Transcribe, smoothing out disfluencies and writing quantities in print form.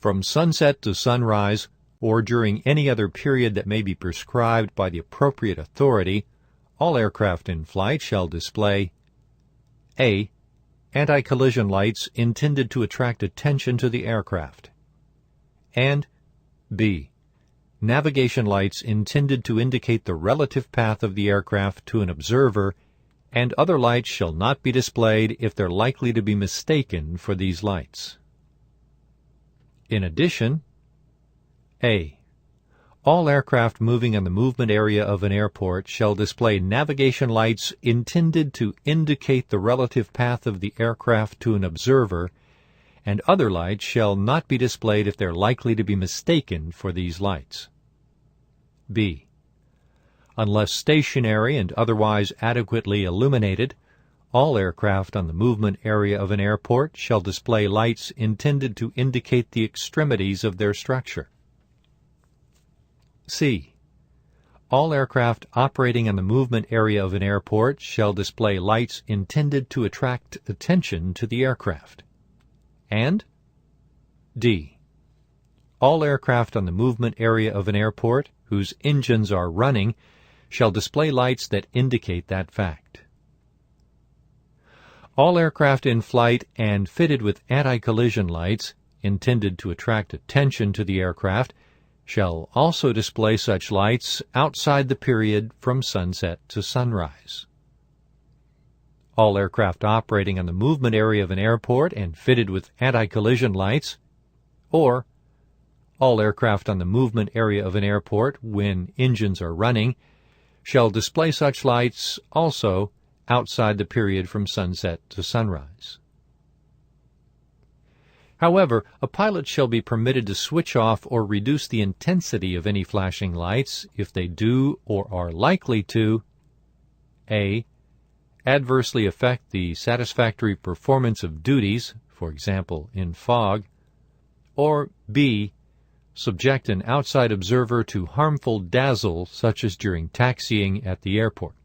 from sunset to sunrise, or during any other period that may be prescribed by the appropriate authority, all aircraft in flight shall display A. Anti-collision lights intended to attract attention to the aircraft, and B. Navigation lights intended to indicate the relative path of the aircraft to an observer, and other lights shall not be displayed if they're likely to be mistaken for these lights. In addition, A. All aircraft moving in the movement area of an airport shall display navigation lights intended to indicate the relative path of the aircraft to an observer, and other lights shall not be displayed if they're likely to be mistaken for these lights. B. Unless stationary and otherwise adequately illuminated, all aircraft on the movement area of an airport shall display lights intended to indicate the extremities of their structure. C. All aircraft operating in the movement area of an airport shall display lights intended to attract attention to the aircraft. And D. All aircraft on the movement area of an airport whose engines are running shall display lights that indicate that fact. All aircraft in flight and fitted with anti-collision lights intended to attract attention to the aircraft shall also display such lights outside the period from sunset to sunrise. All aircraft operating on the movement area of an airport and fitted with anti-collision lights, or all aircraft on the movement area of an airport when engines are running, shall display such lights also outside the period from sunset to sunrise. However, a pilot shall be permitted to switch off or reduce the intensity of any flashing lights if they do or are likely to A. Adversely affect the satisfactory performance of duties, for example in fog, or B. Subject an outside observer to harmful dazzle such as during taxiing at the airport.